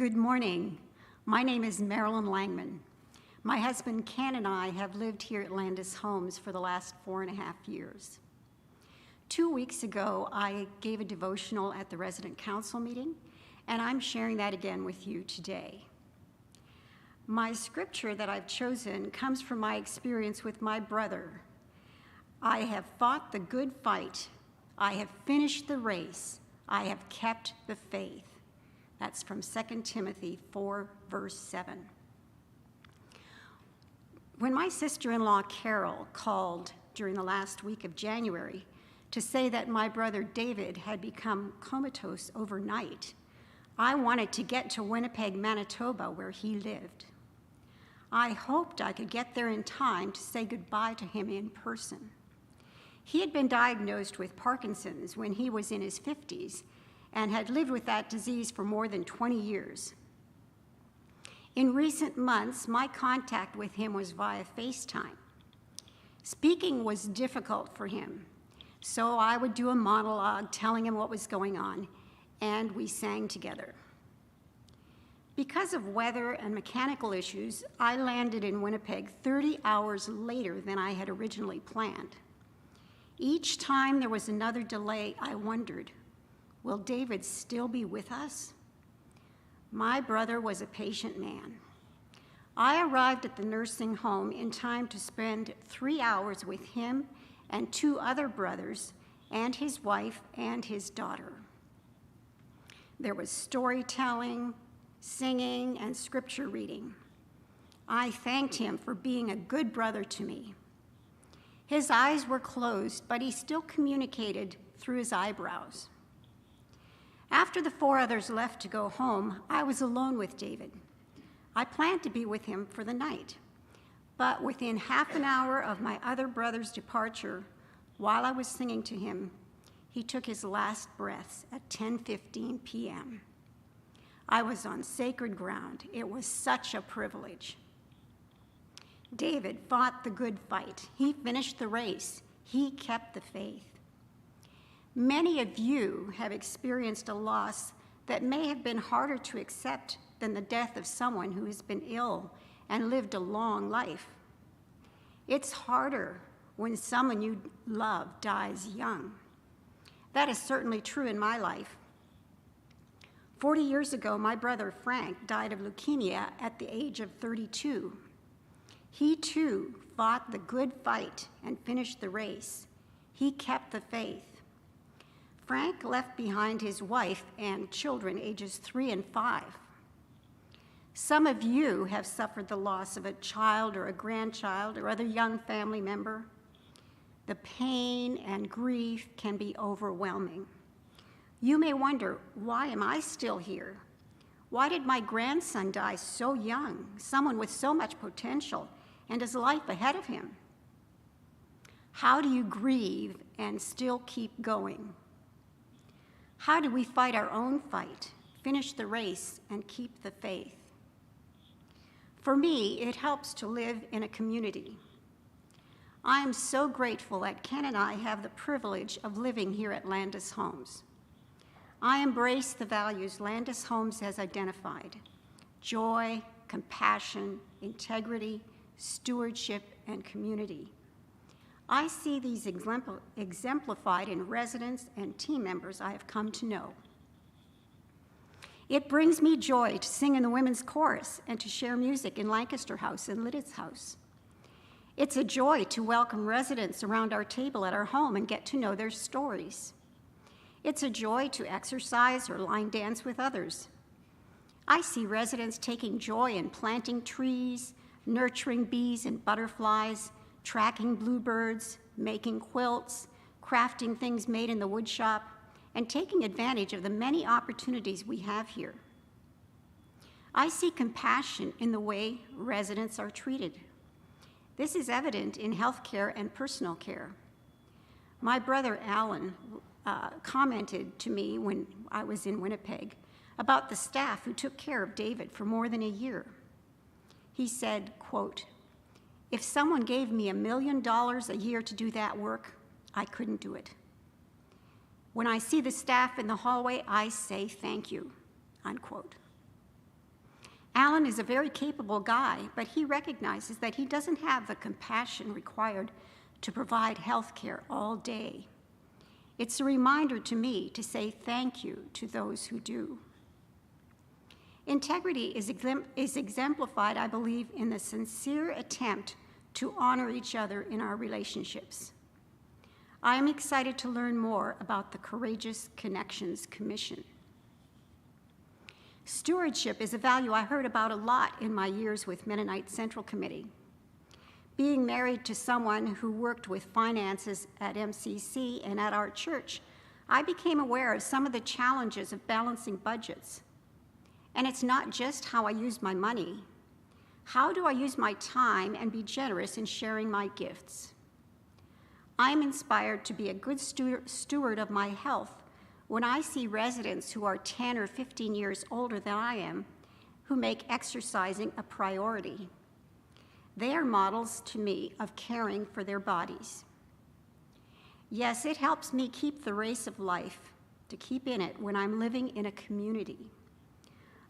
Good morning. My name is Marilyn Langman. My husband Ken and I have lived here at Landis Homes for the last 4.5 years. 2 weeks ago, I gave a devotional at the resident council meeting, and I'm sharing that again with you today. My scripture that I've chosen comes from my experience with my brother. I have fought the good fight. I have finished the race. I have kept the faith. That's from 2 Timothy 4, verse 7. When my sister-in-law Carol called during the last week of January to say that my brother David had become comatose overnight, I wanted to get to Winnipeg, Manitoba, where he lived. I hoped I could get there in time to say goodbye to him in person. He had been diagnosed with Parkinson's when he was in his 50s and had lived with that disease for more than 20 years. In recent months, my contact with him was via FaceTime. Speaking was difficult for him, so I would do a monologue telling him what was going on, and we sang together. Because of weather and mechanical issues, I landed in Winnipeg 30 hours later than I had originally planned. Each time there was another delay, I wondered, will David still be with us? My brother was a patient man. I arrived at the nursing home in time to spend 3 hours with him and 2 other brothers and his wife and his daughter. There was storytelling, singing, and scripture reading. I thanked him for being a good brother to me. His eyes were closed, but he still communicated through his eyebrows. After the 4 others left to go home, I was alone with David. I planned to be with him for the night, but within half an hour of my other brother's departure, while I was singing to him, he took his last breaths at 10:15 p.m. I was on sacred ground. It was such a privilege. David fought the good fight. He finished the race. He kept the faith. Many of you have experienced a loss that may have been harder to accept than the death of someone who has been ill and lived a long life. It's harder when someone you love dies young. That is certainly true in my life. 40 years ago, my brother Frank died of leukemia at the age of 32. He too fought the good fight and finished the race. He kept the faith. Frank left behind his wife and children ages 3 and 5. Some of you have suffered the loss of a child or a grandchild or other young family member. The pain and grief can be overwhelming. You may wonder, why am I still here? Why did my grandson die so young, someone with so much potential and his life ahead of him? How do you grieve and still keep going? How do we fight our own fight, finish the race, and keep the faith? For me, it helps to live in a community. I am so grateful that Ken and I have the privilege of living here at Landis Homes. I embrace the values Landis Homes has identified: joy, compassion, integrity, stewardship, and community. I see these exemplified in residents and team members I have come to know. It brings me joy to sing in the women's chorus and to share music in Lancaster House and Lidditz House. It's a joy to welcome residents around our table at our home and get to know their stories. It's a joy to exercise or line dance with others. I see residents taking joy in planting trees, nurturing bees and butterflies, tracking bluebirds, making quilts, crafting things made in the wood shop, and taking advantage of the many opportunities we have here. I see compassion in the way residents are treated. This is evident in healthcare and personal care. My brother Alan commented to me when I was in Winnipeg about the staff who took care of David for more than a year. He said, quote, "If someone gave me $1 million a year to do that work, I couldn't do it. When I see the staff in the hallway, I say thank you," unquote. Alan is a very capable guy, but he recognizes that he doesn't have the compassion required to provide health care all day. It's a reminder to me to say thank you to those who do. Integrity is exemplified, I believe, in the sincere attempt to honor each other in our relationships. I am excited to learn more about the Courageous Connections Commission. Stewardship is a value I heard about a lot in my years with Mennonite Central Committee. Being married to someone who worked with finances at MCC and at our church, I became aware of some of the challenges of balancing budgets. And it's not just how I use my money. How do I use my time and be generous in sharing my gifts? I'm inspired to be a good steward of my health when I see residents who are 10 or 15 years older than I am who make exercising a priority. They are models to me of caring for their bodies. Yes, it helps me keep the race of life, to keep in it when I'm living in a community.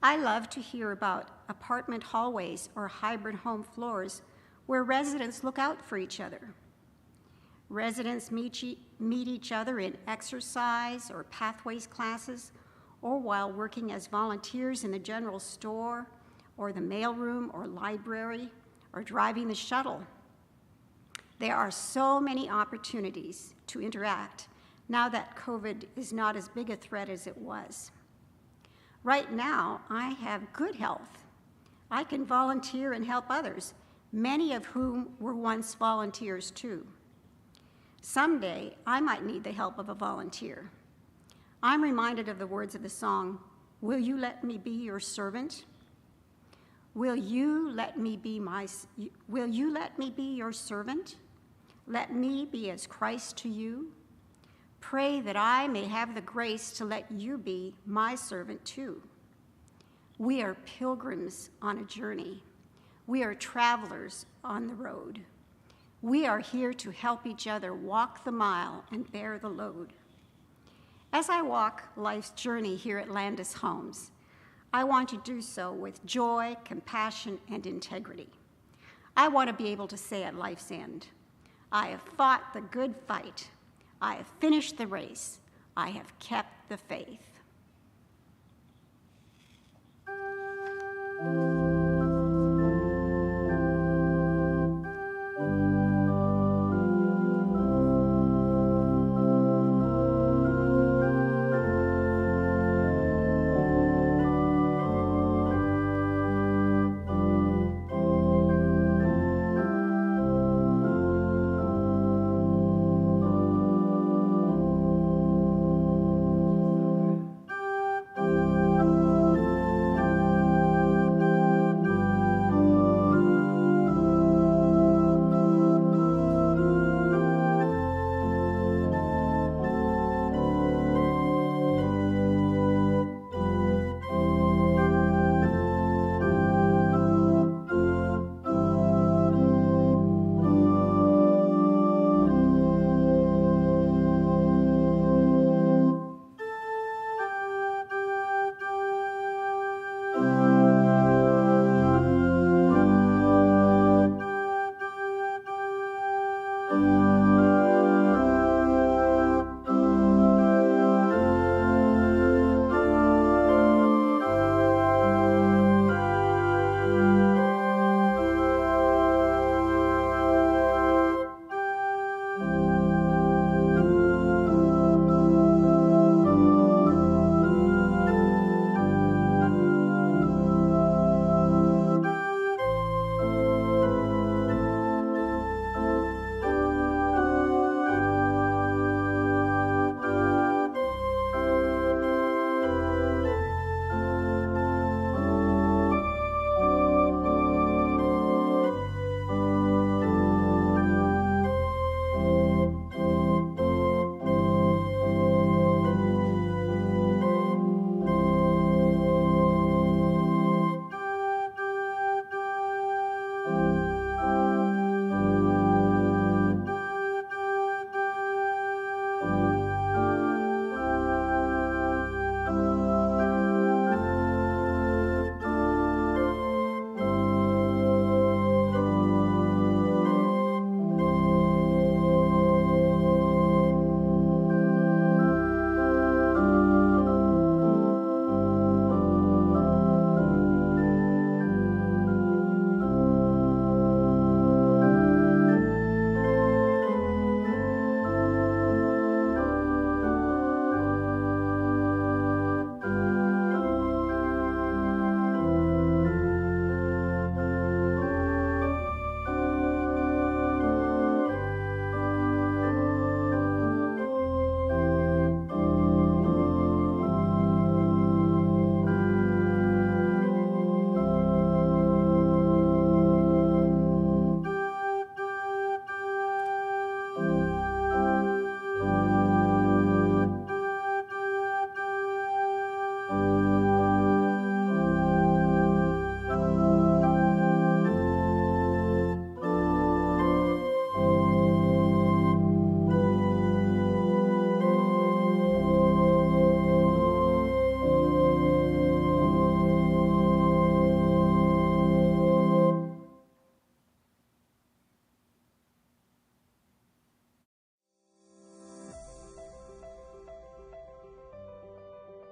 I love to hear about apartment hallways or hybrid home floors where residents look out for each other. Residents meet each other in exercise or pathways classes, or while working as volunteers in the general store, or the mailroom or library, or driving the shuttle. There are so many opportunities to interact now that COVID is not as big a threat as it was. Right now, I have good health. I can volunteer and help others, many of whom were once volunteers too. Someday, I might need the help of a volunteer. I'm reminded of the words of the song, "Will you let me be your servant?" Will you let me be your servant? Let me be as Christ to you. Pray that I may have the grace to let you be my servant too. We are pilgrims on a journey. We are travelers on the road. We are here to help each other walk the mile and bear the load. As I walk life's journey here at Landis Homes, I want to do so with joy, compassion, and integrity. I want to be able to say at life's end, I have fought the good fight. I have finished the race. I have kept the faith.